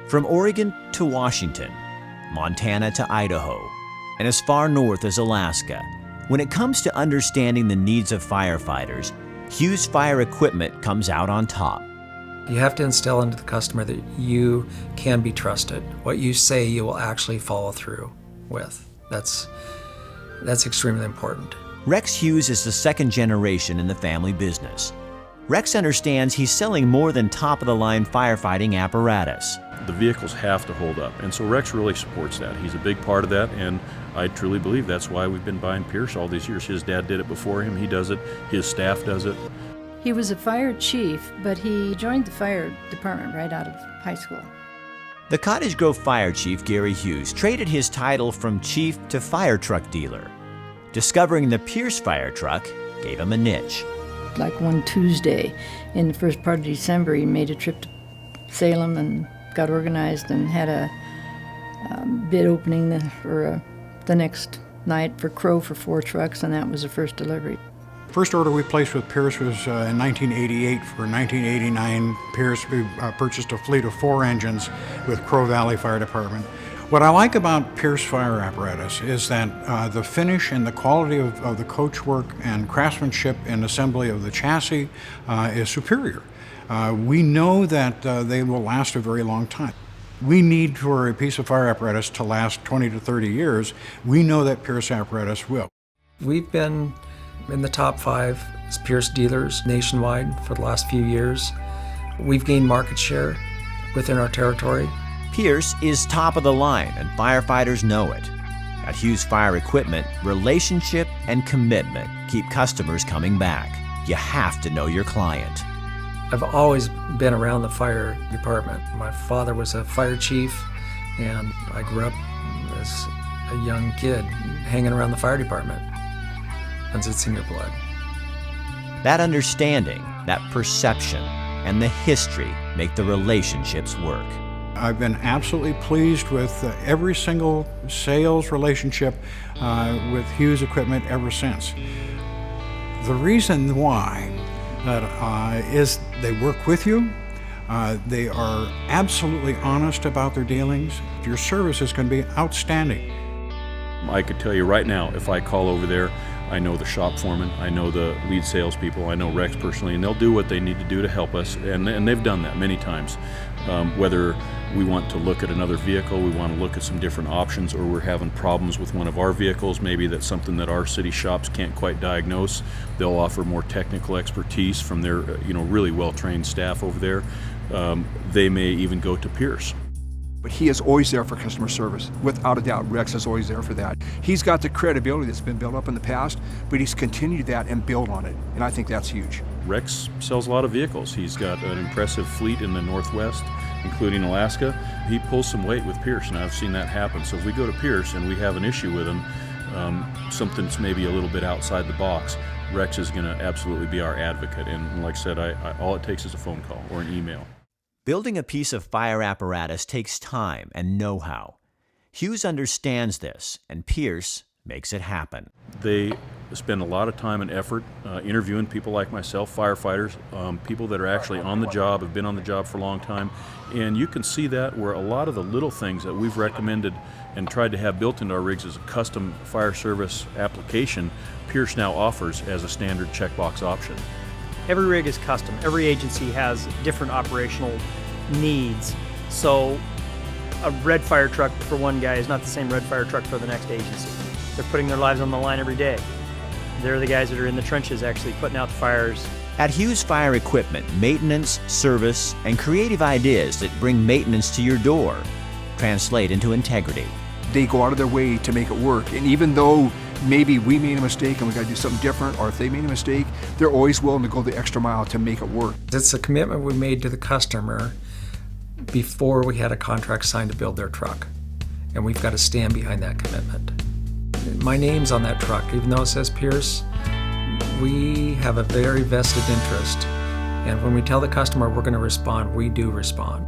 From Oregon to Washington, Montana to Idaho, and as far north as Alaska, when it comes to understanding the needs of firefighters, Hughes Fire Equipment comes out on top. You have to instill into the customer that you can be trusted. What you say, you will actually follow through with. That's extremely important. Rex Hughes is the second generation in the family business. Rex understands he's selling more than top-of-the-line firefighting apparatus. The vehicles have to hold up, and so Rex really supports that. He's a big part of that, and I truly believe that's why we've been buying Pierce all these years. His dad did it before him, he does it, his staff does it. He was a fire chief, but he joined the fire department right out of high school. The Cottage Grove fire chief, Gary Hughes, traded his title from chief to fire truck dealer. Discovering the Pierce fire truck gave him a niche. Like one Tuesday in the first part of December, he made a trip to Salem and got organized and had a bid opening the next night for Crow for 4 trucks, and that was the first delivery. First order we placed with Pierce was in 1988. For 1989, Pierce we purchased a fleet of 4 engines with Crow Valley Fire Department. What I like about Pierce fire apparatus is that the finish and the quality of the coachwork and craftsmanship and assembly of the chassis is superior. We know that they will last a very long time. We need for a piece of fire apparatus to last 20 to 30 years. We know that Pierce apparatus will. We've been in the top 5 as Pierce dealers nationwide for the last few years. We've gained market share within our territory. Pierce is top of the line, and firefighters know it. At Hughes Fire Equipment, relationship and commitment keep customers coming back. You have to know your client. I've always been around the fire department. My father was a fire chief, and I grew up as a young kid hanging around the fire department. It's in your blood. That understanding, that perception, and the history make the relationships work. I've been absolutely pleased with every single sales relationship with Hughes Equipment ever since. The reason why is they work with you. They are absolutely honest about their dealings. Your service is going to be outstanding. I could tell you right now, if I call over there, I know the shop foreman, I know the lead salespeople, I know Rex personally, and they'll do what they need to do to help us, and they've done that many times. Whether we want to look at another vehicle, we want to look at some different options, or we're having problems with one of our vehicles, maybe that's something that our city shops can't quite diagnose, they'll offer more technical expertise from their really well-trained staff over there. They may even go to Pierce. But he is always there for customer service. Without a doubt, Rex is always there for that. He's got the credibility that's been built up in the past, but he's continued that and built on it, and I think that's huge. Rex sells a lot of vehicles. He's got an impressive fleet in the Northwest, including Alaska. He pulls some weight with Pierce, and I've seen that happen. So if we go to Pierce and we have an issue with him, something's maybe a little bit outside the box, Rex is going to absolutely be our advocate. And like I said, all it takes is a phone call or an email. Building a piece of fire apparatus takes time and know-how. Hughes understands this, and Pierce makes it happen. They spend a lot of time and effort interviewing people like myself, firefighters, people that are actually on the job, have been on the job for a long time, and you can see that where a lot of the little things that we've recommended and tried to have built into our rigs as a custom fire service application, Pierce now offers as a standard checkbox option. Every rig is custom. Every agency has different operational needs. So a red fire truck for one guy is not the same red fire truck for the next agency. They're putting their lives on the line every day. They're the guys that are in the trenches actually putting out the fires. At Hughes Fire Equipment, maintenance, service, and creative ideas that bring maintenance to your door translate into integrity. They go out of their way to make it work, and even though maybe we made a mistake and we got to do something different, or if they made a mistake, they're always willing to go the extra mile to make it work. It's a commitment we made to the customer before we had a contract signed to build their truck, and we've got to stand behind that commitment. My name's on that truck, even though it says Pierce. We have a very vested interest, and when we tell the customer we're going to respond, we do respond.